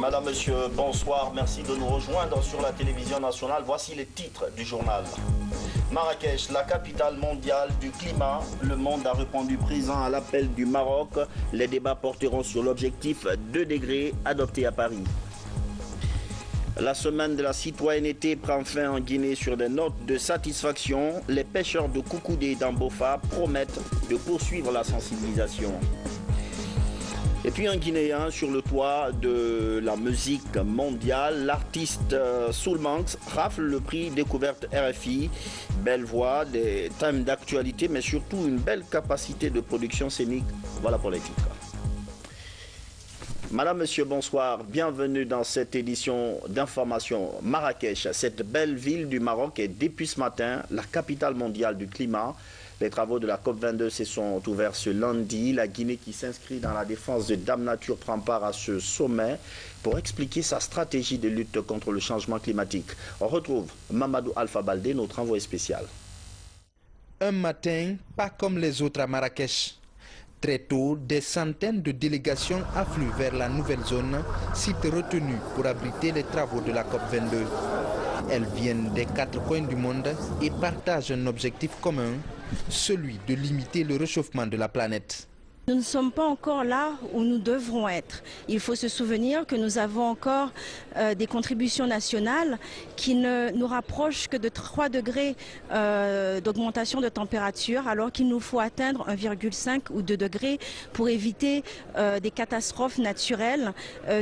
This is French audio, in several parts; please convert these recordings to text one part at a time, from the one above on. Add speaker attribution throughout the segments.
Speaker 1: Madame, Monsieur, bonsoir. Merci de nous rejoindre sur la télévision nationale. Voici les titres du journal. Marrakech, la capitale mondiale du climat. Le monde a répondu présent à l'appel du Maroc. Les débats porteront sur l'objectif 2 degrés adopté à Paris. La semaine de la citoyenneté prend fin en Guinée sur des notes de satisfaction. Les pêcheurs de Koukoudé et d'Ambofa promettent de poursuivre la sensibilisation. Et puis un Guinéen sur le toit de la musique mondiale, l'artiste Soulmanx rafle le prix découverte RFI. Belle voix, des thèmes d'actualité, mais surtout une belle capacité de production scénique. Voilà pour les titres. Madame, Monsieur, bonsoir. Bienvenue dans cette édition d'information Marrakech. Cette belle ville du Maroc est depuis ce matin la capitale mondiale du climat. Les travaux de la COP22 se sont ouverts ce lundi. La Guinée, qui s'inscrit dans la défense de Dame Nature, prend part à ce sommet pour expliquer sa stratégie de lutte contre le changement climatique. On retrouve Mamadou Alpha Baldé, notre envoyé spécial.
Speaker 2: Un matin, pas comme les autres à Marrakech. Très tôt, des centaines de délégations affluent vers la nouvelle zone, site retenu pour abriter les travaux de la COP22. Elles viennent des 4 coins du monde et partagent un objectif commun, celui de limiter le réchauffement de la planète.
Speaker 3: Nous ne sommes pas encore là où nous devrons être. Il faut se souvenir que nous avons encore des contributions nationales qui ne nous rapprochent que de 3 degrés d'augmentation de température, alors qu'il nous faut atteindre 1,5 ou 2 degrés pour éviter des catastrophes naturelles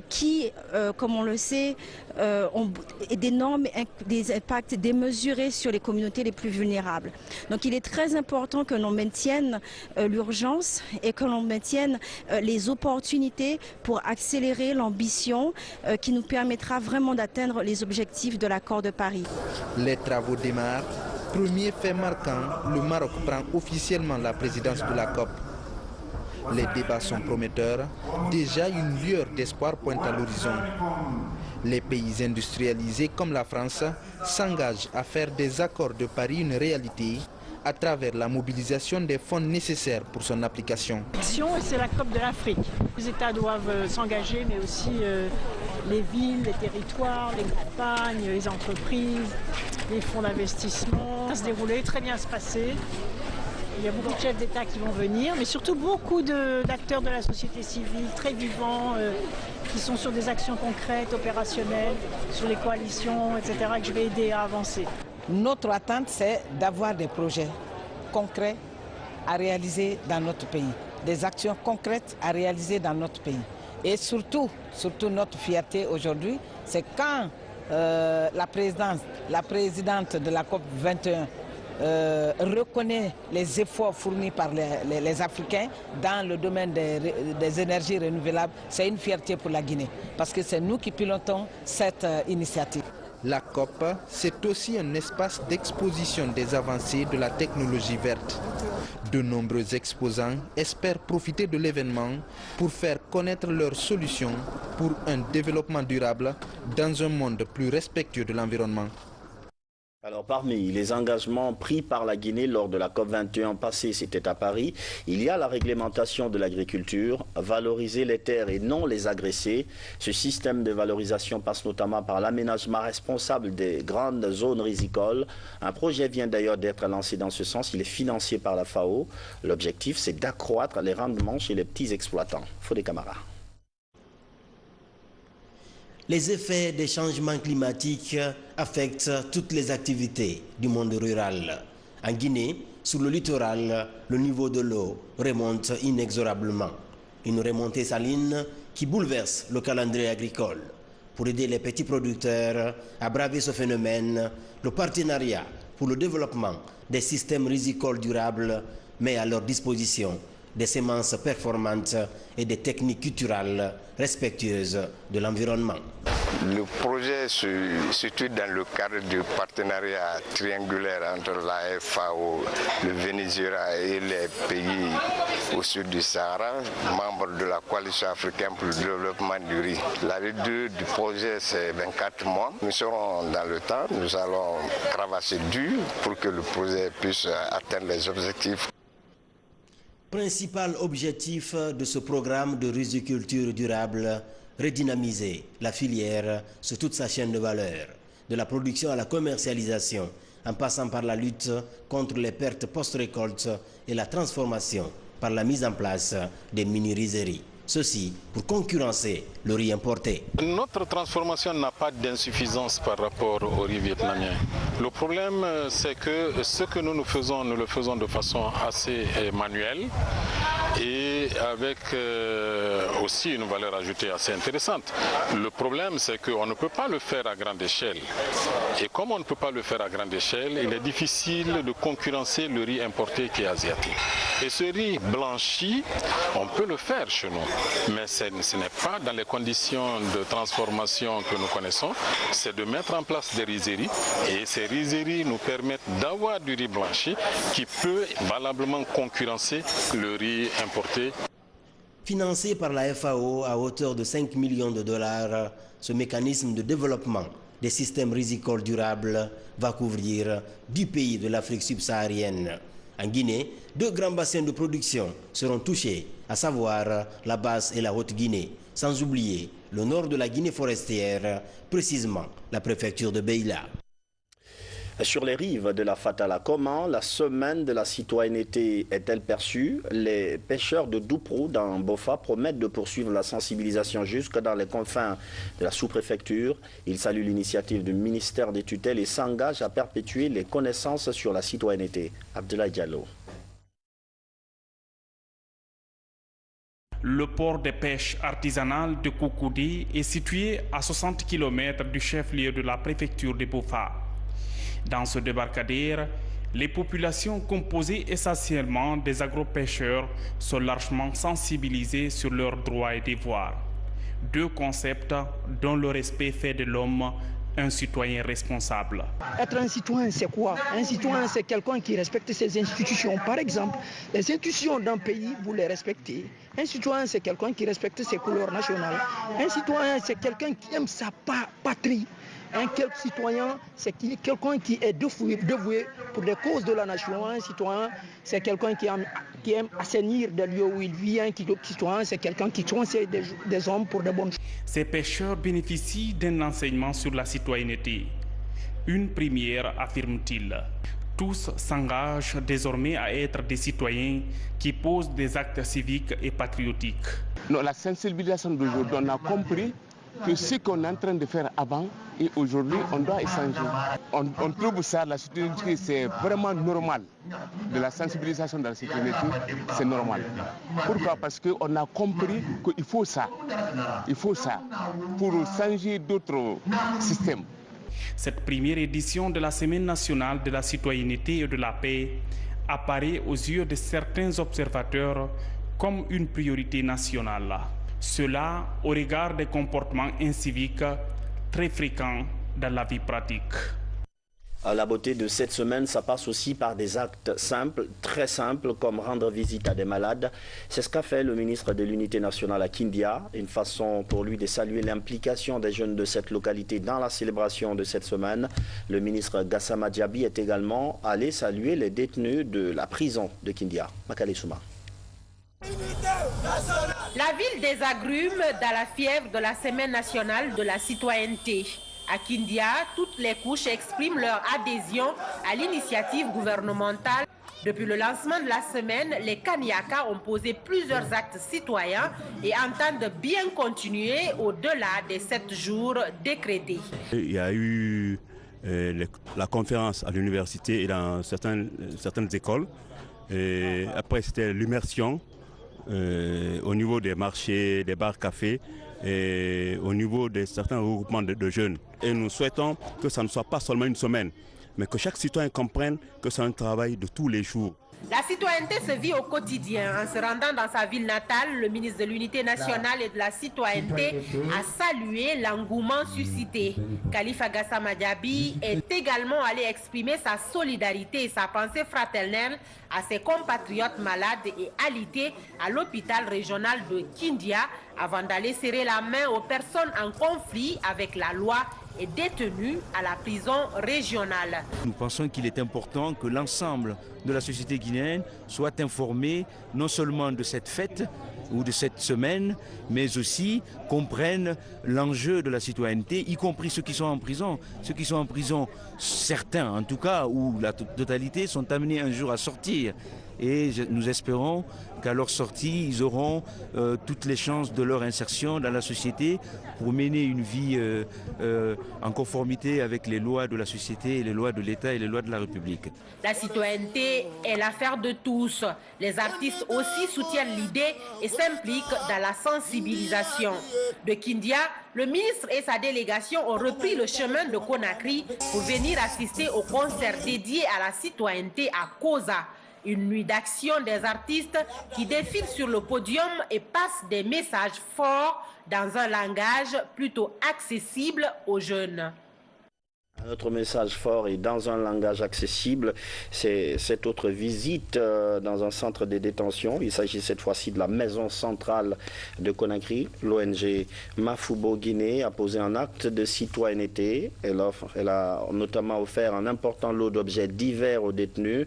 Speaker 3: qui, comme on le sait, ont des impacts démesurés sur les communautés les plus vulnérables. Donc il est très important que l'on maintienne l'urgence et que l'on maintienne les opportunités pour accélérer l'ambition qui nous permettra vraiment d'atteindre les objectifs de l'accord de Paris.
Speaker 2: Les travaux démarrent. Premier fait marquant, le Maroc prend officiellement la présidence de la COP. Les débats sont prometteurs. Déjà, une lueur d'espoir pointe à l'horizon. Les pays industrialisés comme la France s'engagent à faire des accords de Paris une réalité à travers la mobilisation des fonds nécessaires pour son application.
Speaker 4: C'est la COP de l'Afrique. Les États doivent s'engager, mais aussi les villes, les territoires, les campagnes, les entreprises, les fonds d'investissement. Ça va se dérouler, très bien se passer. Il y a beaucoup de chefs d'État qui vont venir, mais surtout beaucoup d'acteurs de la société civile, très vivants, qui sont sur des actions concrètes, opérationnelles, sur les coalitions, etc., que je vais aider à avancer.
Speaker 5: Notre attente, c'est d'avoir des projets concrets à réaliser dans notre pays, des actions concrètes à réaliser dans notre pays. Et surtout notre fierté aujourd'hui, c'est quand la présidente de la COP 21 reconnaît les efforts fournis par les Africains dans le domaine des énergies renouvelables. C'est une fierté pour la Guinée, parce que c'est nous qui pilotons cette initiative.
Speaker 2: La COP, c'est aussi un espace d'exposition des avancées de la technologie verte. De nombreux exposants espèrent profiter de l'événement pour faire connaître leurs solutions pour un développement durable dans un monde plus respectueux de l'environnement.
Speaker 1: Alors parmi les engagements pris par la Guinée lors de la COP21 passée, c'était à Paris, il y a la réglementation de l'agriculture, valoriser les terres et non les agresser. Ce système de valorisation passe notamment par l'aménagement responsable des grandes zones rizicoles. Un projet vient d'ailleurs d'être lancé dans ce sens, il est financé par la FAO. L'objectif, c'est d'accroître les rendements chez les petits exploitants. Fodé Camara.
Speaker 6: Les effets des changements climatiques affectent toutes les activités du monde rural. En Guinée, sur le littoral, le niveau de l'eau remonte inexorablement. Une remontée saline qui bouleverse le calendrier agricole. Pour aider les petits producteurs à braver ce phénomène, le partenariat pour le développement des systèmes rizicoles durables met à leur disposition des semences performantes et des techniques culturelles respectueuses de l'environnement.
Speaker 7: Le projet se situe dans le cadre du partenariat triangulaire entre la FAO, le Venezuela et les pays au sud du Sahara, membres de la coalition africaine pour le développement du riz. La durée du projet, c'est 24 mois. Nous serons dans le temps, nous allons travailler dur pour que le projet puisse atteindre les objectifs.
Speaker 6: Principal objectif de ce programme de riziculture durable, redynamiser la filière sur toute sa chaîne de valeur, de la production à la commercialisation, en passant par la lutte contre les pertes post-récolte et la transformation par la mise en place des mini-rizeries. Ceci pour concurrencer le riz importé.
Speaker 8: Notre transformation n'a pas d'insuffisance par rapport au riz vietnamien. Le problème, c'est que ce que nous faisons, nous le faisons de façon assez manuelle et avec aussi une valeur ajoutée assez intéressante. Le problème, c'est qu'on ne peut pas le faire à grande échelle. Et comme on ne peut pas le faire à grande échelle, il est difficile de concurrencer le riz importé qui est asiatique. Et ce riz blanchi, on peut le faire chez nous. Mais ce n'est pas dans les conditions de transformation que nous connaissons, c'est de mettre en place des rizeries et ces rizeries nous permettent d'avoir du riz blanchi qui peut valablement concurrencer le riz importé.
Speaker 6: Financé par la FAO à hauteur de 5 millions de dollars, ce mécanisme de développement des systèmes rizicoles durables va couvrir 10 pays de l'Afrique subsaharienne. En Guinée, 2 grands bassins de production seront touchés, à savoir la Basse et la Haute-Guinée, sans oublier le nord de la Guinée forestière, précisément la préfecture de Beila.
Speaker 1: Sur les rives de la Fatala, comment la semaine de la citoyenneté est-elle perçue? Les pêcheurs de Douprou dans Bofa promettent de poursuivre la sensibilisation jusque dans les confins de la sous-préfecture. Ils saluent l'initiative du ministère des tutelles et s'engagent à perpétuer les connaissances sur la citoyenneté. Abdoulaye Diallo.
Speaker 9: Le port de pêche artisanal de Koukoudi est situé à 60 km du chef-lieu de la préfecture de Bofa. Dans ce débarcadère, les populations composées essentiellement des agro-pêcheurs sont largement sensibilisées sur leurs droits et devoirs. 2 concepts dont le respect fait de l'homme un citoyen responsable.
Speaker 10: Être un citoyen, c'est quoi? Un citoyen, c'est quelqu'un qui respecte ses institutions. Par exemple, les institutions d'un pays, vous les respectez. Un citoyen, c'est quelqu'un qui respecte ses couleurs nationales. Un citoyen, c'est quelqu'un qui aime sa patrie. Un citoyen, c'est quelqu'un qui est dévoué pour les causes de la nation. Un citoyen, c'est quelqu'un qui aime assainir des lieux où il vit. Un citoyen, c'est quelqu'un qui conseille des hommes pour de bonnes choses.
Speaker 9: Ces pêcheurs bénéficient d'un enseignement sur la citoyenneté. Une première, affirme-t-il. Tous s'engagent désormais à être des citoyens qui posent des actes civiques et patriotiques.
Speaker 11: Non, la sensibilisation d'aujourd'hui, on a compris que ce qu'on est en train de faire avant et aujourd'hui, on doit échanger. On trouve ça, la citoyenneté, c'est vraiment normal. De la sensibilisation de la citoyenneté, c'est normal. Pourquoi? Parce qu'on a compris qu'il faut ça. Il faut ça pour changer d'autres systèmes.
Speaker 9: Cette première édition de la Semaine nationale de la citoyenneté et de la paix apparaît aux yeux de certains observateurs comme une priorité nationale. Cela au regard des comportements inciviques très fréquents dans la vie pratique.
Speaker 1: La beauté de cette semaine, ça passe aussi par des actes simples, très simples, comme rendre visite à des malades. C'est ce qu'a fait le ministre de l'Unité nationale à Kindia, une façon pour lui de saluer l'implication des jeunes de cette localité dans la célébration de cette semaine. Le ministre Gassama Diaby est également allé saluer les détenus de la prison de Kindia. Makale Souma.
Speaker 12: La ville des agrumes dans la fièvre de la Semaine nationale de la citoyenneté. À Kindia, toutes les couches expriment leur adhésion à l'initiative gouvernementale. Depuis le lancement de la semaine, les Kaniaka ont posé plusieurs actes citoyens et entendent bien continuer au-delà des 7 jours décrétés.
Speaker 13: Il y a eu la conférence à l'université et dans certaines écoles. Et après, c'était l'immersion au niveau des marchés, des bars-cafés et au niveau de certains regroupements de jeunes. Et nous souhaitons que ça ne soit pas seulement une semaine, mais que chaque citoyen comprenne que c'est un travail de tous les jours.
Speaker 12: La citoyenneté se vit au quotidien. En se rendant dans sa ville natale, le ministre de l'Unité nationale et de la citoyenneté a salué l'engouement suscité. Khalifa Gassama Diaby est également allé exprimer sa solidarité et sa pensée fraternelle à ses compatriotes malades et alités à l'hôpital régional de Kindia avant d'aller serrer la main aux personnes en conflit avec la loi et détenus à la prison régionale.
Speaker 14: Nous pensons qu'il est important que l'ensemble de la société guinéenne soit informé non seulement de cette fête, ou de cette semaine, mais aussi comprennent l'enjeu de la citoyenneté, y compris ceux qui sont en prison. Ceux qui sont en prison, certains en tout cas, ou la totalité, sont amenés un jour à sortir. Et nous espérons qu'à leur sortie, ils auront toutes les chances de leur insertion dans la société pour mener une vie en conformité avec les lois de la société, les lois de l'État et les lois de la République.
Speaker 12: La citoyenneté est l'affaire de tous. Les artistes aussi soutiennent l'idée et s'impliquent dans la sensibilisation. De Kindia, le ministre et sa délégation ont repris le chemin de Conakry pour venir assister au concert dédié à la citoyenneté à Kosa. Une nuit d'action des artistes qui défilent sur le podium et passent des messages forts dans un langage plutôt accessible aux jeunes.
Speaker 1: Notre message fort et dans un langage accessible, c'est cette autre visite dans un centre de détention. Il s'agit cette fois-ci de la maison centrale de Conakry. L'ONG Mafoubo Guinée a posé un acte de citoyenneté. Elle a notamment offert un important lot d'objets divers aux détenus.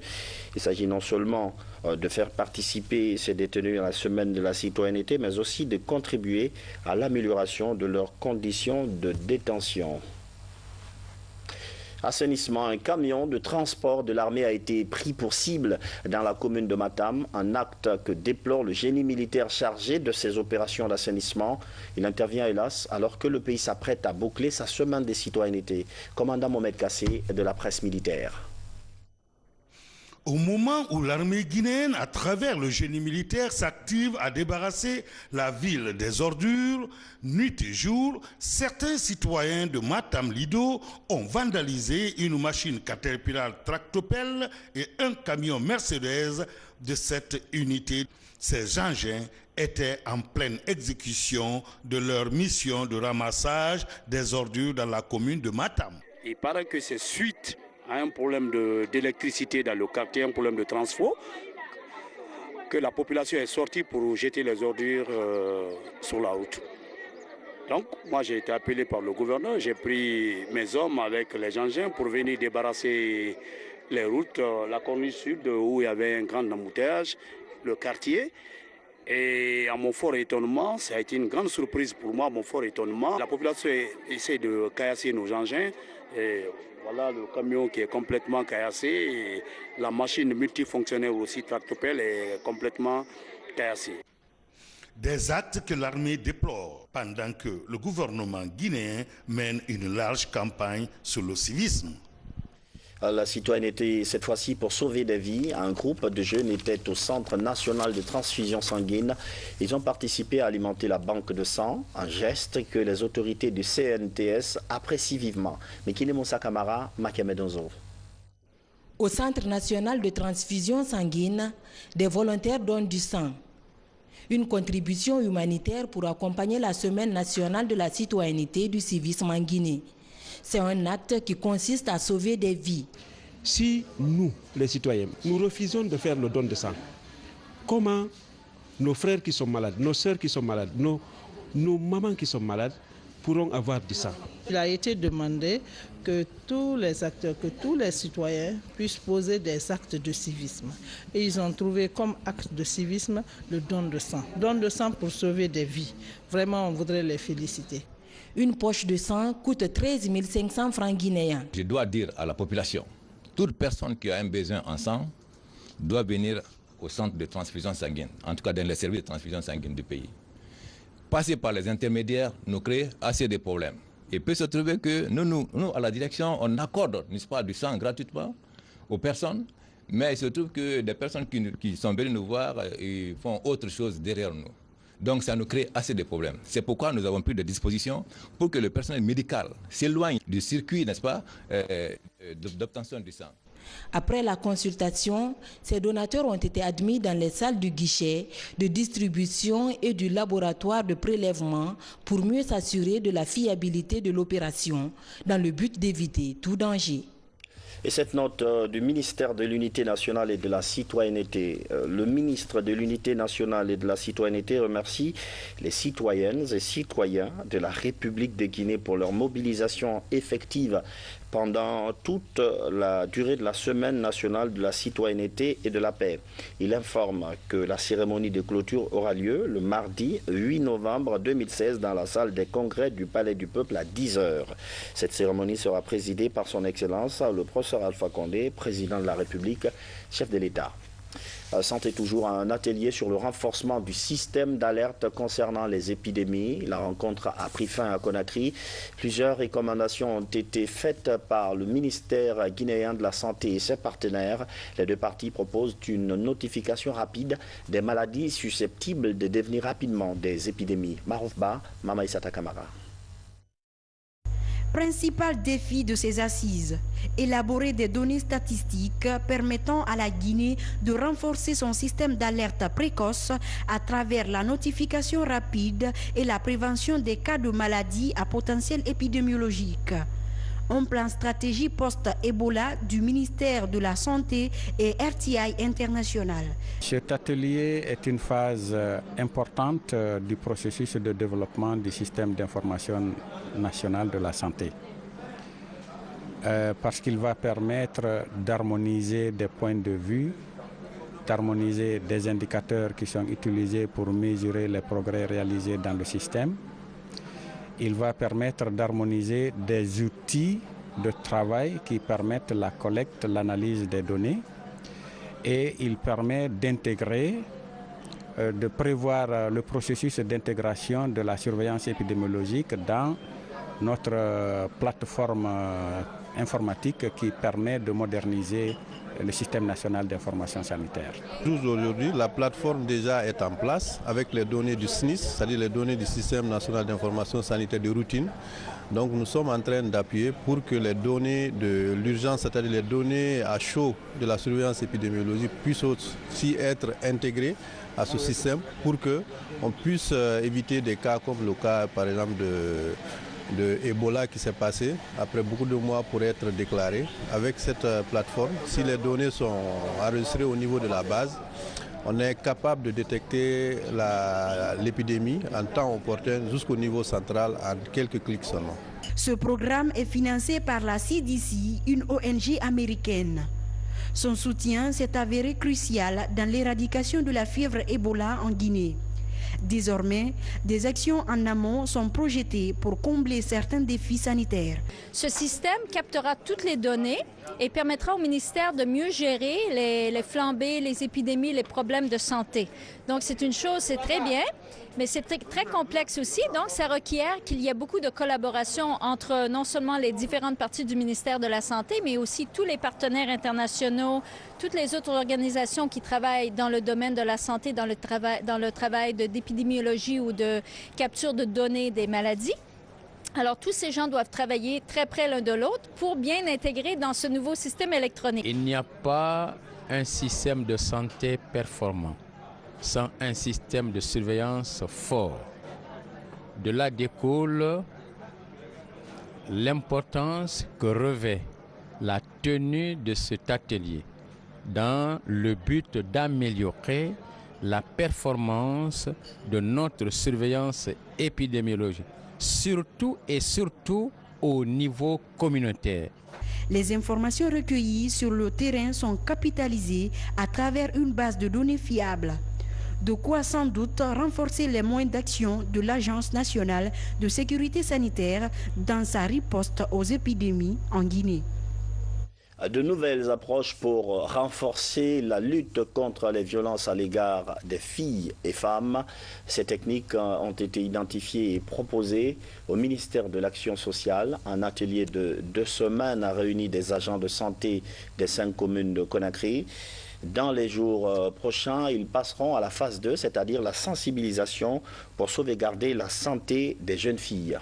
Speaker 1: Il s'agit non seulement de faire participer ces détenus à la semaine de la citoyenneté, mais aussi de contribuer à l'amélioration de leurs conditions de détention. Assainissement, un camion de transport de l'armée a été pris pour cible dans la commune de Matam, un acte que déplore le génie militaire chargé de ces opérations d'assainissement. Il intervient hélas alors que le pays s'apprête à boucler sa semaine des citoyennetés. Commandant Mohamed Kassé de la presse militaire.
Speaker 15: Au moment où l'armée guinéenne, à travers le génie militaire, s'active à débarrasser la ville des ordures, nuit et jour, certains citoyens de Matam-Lido ont vandalisé une machine Caterpillar tractopelle et un camion Mercedes de cette unité. Ces engins étaient en pleine exécution de leur mission de ramassage des ordures dans la commune de Matam.
Speaker 16: Il paraît que c'est suite à un problème d'électricité dans le quartier, un problème de transfo, que la population est sortie pour jeter les ordures sur la route. Donc moi j'ai été appelé par le gouverneur, j'ai pris mes hommes avec les engins pour venir débarrasser les routes, la corniche sud où il y avait un grand embouteillage, le quartier. Et à mon fort étonnement, ça a été une grande surprise pour moi, mon fort étonnement. La population essaie de caillasser nos engins. Et voilà le camion qui est complètement caillassé et la machine multifonctionnelle aussi, tractopelle, est complètement caillassée.
Speaker 15: Des actes que l'armée déplore pendant que le gouvernement guinéen mène une large campagne sur le civisme.
Speaker 1: La citoyenneté, cette fois-ci pour sauver des vies. Un groupe de jeunes était au Centre national de transfusion sanguine. Ils ont participé à alimenter la banque de sang, un geste que les autorités du CNTS apprécient vivement. Mekine Moussa Kamara, Makemedonzo.
Speaker 17: Au Centre national de transfusion sanguine, des volontaires donnent du sang. Une contribution humanitaire pour accompagner la semaine nationale de la citoyenneté du civisme en Guinée. C'est un acte qui consiste à sauver des vies.
Speaker 18: Si nous, les citoyens, nous refusons de faire le don de sang, comment nos frères qui sont malades, nos sœurs qui sont malades, nos mamans qui sont malades pourront avoir du sang?
Speaker 19: Il a été demandé que tous les acteurs, que tous les citoyens puissent poser des actes de civisme. Et ils ont trouvé comme acte de civisme le don de sang. Don de sang pour sauver des vies. Vraiment, on voudrait les féliciter.
Speaker 17: Une poche de sang coûte 13 500 francs guinéens.
Speaker 20: Je dois dire à la population, toute personne qui a un besoin en sang doit venir au centre de transfusion sanguine, en tout cas dans les services de transfusion sanguine du pays. Passer par les intermédiaires nous crée assez de problèmes. Il peut se trouver que nous, à la direction, on accorde, n'est-ce pas, du sang gratuitement aux personnes, mais il se trouve que des personnes qui sont venues nous voir, ils font autre chose derrière nous. Donc ça nous crée assez de problèmes. C'est pourquoi nous avons pris des dispositions pour que le personnel médical s'éloigne du circuit, n'est-ce pas, d'obtention du sang.
Speaker 17: Après la consultation, ces donateurs ont été admis dans les salles du guichet de distribution et du laboratoire de prélèvement pour mieux s'assurer de la fiabilité de l'opération dans le but d'éviter tout danger.
Speaker 1: Et cette note du ministère de l'Unité nationale et de la citoyenneté. Le ministre de l'Unité nationale et de la citoyenneté remercie les citoyennes et citoyens de la République de Guinée pour leur mobilisation effective pendant toute la durée de la Semaine nationale de la citoyenneté et de la paix. Il informe que la cérémonie de clôture aura lieu le mardi 8 novembre 2016 dans la salle des congrès du Palais du Peuple à 10 h. Cette cérémonie sera présidée par son Excellence le professeur Alpha Condé, président de la République, chef de l'État. Santé toujours, un atelier sur le renforcement du système d'alerte concernant les épidémies. La rencontre a pris fin à Conakry. Plusieurs recommandations ont été faites par le ministère guinéen de la Santé et ses partenaires. Les deux parties proposent une notification rapide des maladies susceptibles de devenir rapidement des épidémies. Maroufba, Mama Issata Kamara.
Speaker 17: Principal défi de ces assises, élaborer des données statistiques permettant à la Guinée de renforcer son système d'alerte précoce à travers la notification rapide et la prévention des cas de maladies à potentiel épidémiologique. Un plan stratégie post-Ebola du ministère de la Santé et RTI International.
Speaker 21: Cet atelier est une phase importante du processus de développement du système d'information national de la santé. Parce qu'il va permettre d'harmoniser des points de vue, d'harmoniser des indicateurs qui sont utilisés pour mesurer les progrès réalisés dans le système. Il va permettre d'harmoniser des outils de travail qui permettent la collecte, l'analyse des données, et il permet d'intégrer, de prévoir le processus d'intégration de la surveillance épidémiologique dans notre plateforme informatique qui permet de moderniser le système national d'information sanitaire.
Speaker 22: Aujourd'hui, la plateforme déjà est en place avec les données du SNIS, c'est-à-dire les données du système national d'information sanitaire de routine. Donc nous sommes en train d'appuyer pour que les données de l'urgence, c'est-à-dire les données à chaud de la surveillance épidémiologique puissent aussi être intégrées à ce système pour qu'on puisse éviter des cas comme le cas par exemple de Ebola qui s'est passé après beaucoup de mois pour être déclaré. Avec cette plateforme, si les données sont enregistrées au niveau de la base, on est capable de détecter l'épidémie en temps opportun jusqu'au niveau central en quelques clics seulement.
Speaker 17: Ce programme est financé par la CDC, une ONG américaine. Son soutien s'est avéré crucial dans l'éradication de la fièvre Ebola en Guinée. Désormais, des actions en amont sont projetées pour combler certains défis sanitaires.
Speaker 23: Ce système captera toutes les données et permettra au ministère de mieux gérer les flambées, les épidémies, les problèmes de santé. Donc c'est une chose, c'est très bien, mais c'est très complexe aussi. Donc ça requiert qu'il y ait beaucoup de collaboration entre non seulement les différentes parties du ministère de la Santé, mais aussi tous les partenaires internationaux, toutes les autres organisations qui travaillent dans le domaine de la santé, dans le travail d'épidémiologie ou de capture de données des maladies. Alors, tous ces gens doivent travailler très près l'un de l'autre pour bien intégrer dans ce nouveau système électronique.
Speaker 24: Il n'y a pas un système de santé performant sans un système de surveillance fort. De là découle l'importance que revêt la tenue de cet atelier dans le but d'améliorer la performance de notre surveillance épidémiologique, surtout et surtout au niveau communautaire.
Speaker 17: Les informations recueillies sur le terrain sont capitalisées à travers une base de données fiable. De quoi sans doute renforcer les moyens d'action de l'Agence nationale de sécurité sanitaire dans sa riposte aux épidémies en Guinée.
Speaker 1: De nouvelles approches pour renforcer la lutte contre les violences à l'égard des filles et femmes. Ces techniques ont été identifiées et proposées au ministère de l'Action sociale. Un atelier de 2 semaines a réuni des agents de santé des 5 communes de Conakry. Dans les jours prochains, ils passeront à la phase 2, c'est-à-dire la sensibilisation pour sauvegarder la santé des jeunes filles.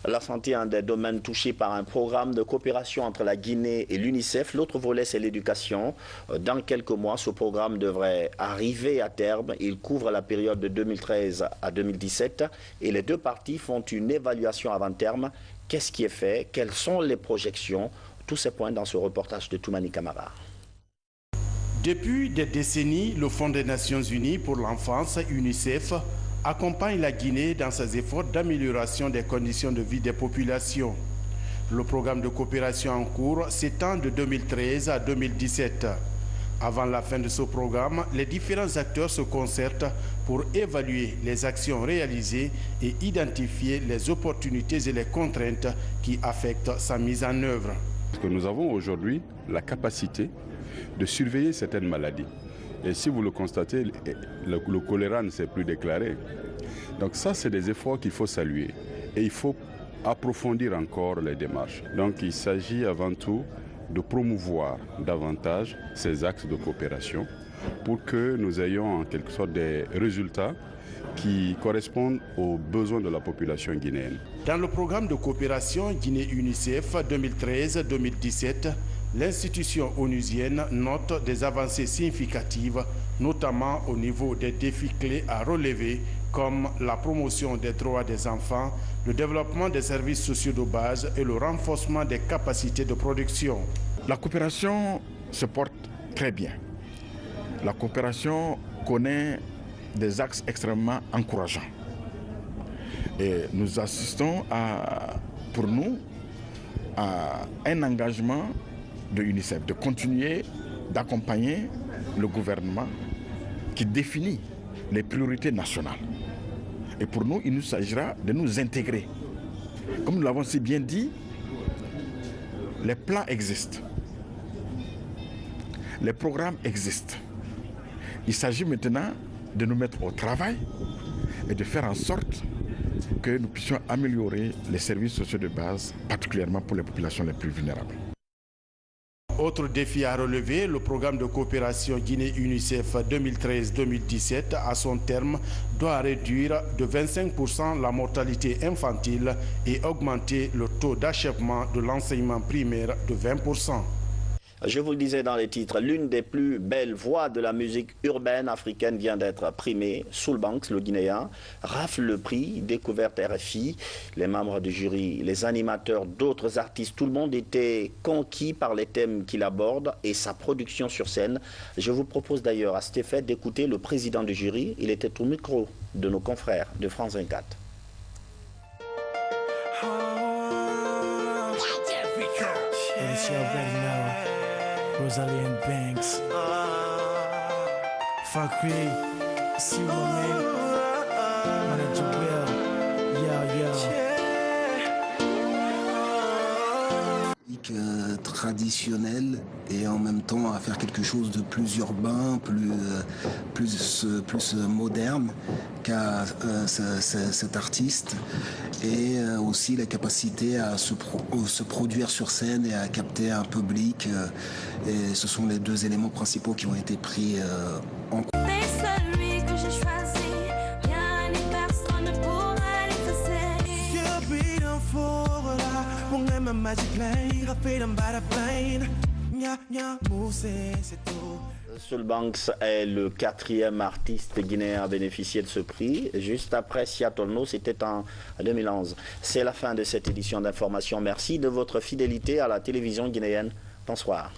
Speaker 1: La santé est un des domaines touchés par un programme de coopération entre la Guinée et l'UNICEF. L'autre volet, c'est l'éducation. Dans quelques mois, ce programme devrait arriver à terme. Il couvre la période de 2013 à 2017 et les deux parties font une évaluation avant terme. Qu'est-ce qui est fait? Quelles sont les projections? Tous ces points dans ce reportage de Toumani Camara.
Speaker 25: Depuis des décennies, le Fonds des Nations Unies pour l'enfance, UNICEF, accompagne la Guinée dans ses efforts d'amélioration des conditions de vie des populations. Le programme de coopération en cours s'étend de 2013 à 2017. Avant la fin de ce programme, les différents acteurs se concertent pour évaluer les actions réalisées et identifier les opportunités et les contraintes qui affectent sa mise en œuvre.
Speaker 2: Parce que nous avons aujourd'hui la capacité de surveiller certaines maladies. Et si vous le constatez, le choléra ne s'est plus déclaré. Donc ça, c'est des efforts qu'il faut saluer. Et il faut approfondir encore les démarches. Donc il s'agit avant tout de promouvoir davantage ces axes de coopération pour que nous ayons en quelque sorte des résultats qui correspondent aux besoins de la population guinéenne.
Speaker 25: Dans le programme de coopération Guinée-UNICEF 2013-2017, l'institution onusienne note des avancées significatives, notamment au niveau des défis clés à relever, comme la promotion des droits des enfants, le développement des services sociaux de base et le renforcement des capacités de production.
Speaker 3: La coopération se porte très bien. La coopération connaît des axes extrêmement encourageants. Et nous assistons pour nous à un engagement de l'UNICEF de continuer d'accompagner le gouvernement qui définit les priorités nationales. Et pour nous, il nous s'agira de nous intégrer. Comme nous l'avons si bien dit, les plans existent. Les programmes existent. Il s'agit maintenant de nous mettre au travail et de faire en sorte que nous puissions améliorer les services sociaux de base, particulièrement pour les populations les plus vulnérables.
Speaker 25: Autre défi à relever, le programme de coopération Guinée-UNICEF 2013-2017, à son terme, doit réduire de 25% la mortalité infantile et augmenter le taux d'achèvement de l'enseignement primaire de 20%.
Speaker 1: Je vous le disais dans les titres, l'une des plus belles voix de la musique urbaine africaine vient d'être primée. Soulbanks, le Guinéen, rafle le prix, découverte RFI. Les membres du jury, les animateurs, d'autres artistes, tout le monde était conquis par les thèmes qu'il aborde et sa production sur scène. Je vous propose d'ailleurs à cet effet d'écouter le président du jury. Il était au micro de nos confrères de France 24.
Speaker 4: Rosalie Banks, Fakri, Simone, Manager Will,
Speaker 5: traditionnelle et en même temps à faire quelque chose de plus urbain, plus moderne qu'a cet artiste, et aussi la capacité à se produire sur scène et à capter un public, et ce sont les deux éléments principaux qui ont été pris en compte.
Speaker 1: Soulbanks est le 4e artiste guinéen à bénéficier de ce prix. Juste après Seattle No, c'était en 2011. C'est la fin de cette édition d'information. Merci de votre fidélité à la télévision guinéenne. Bonsoir.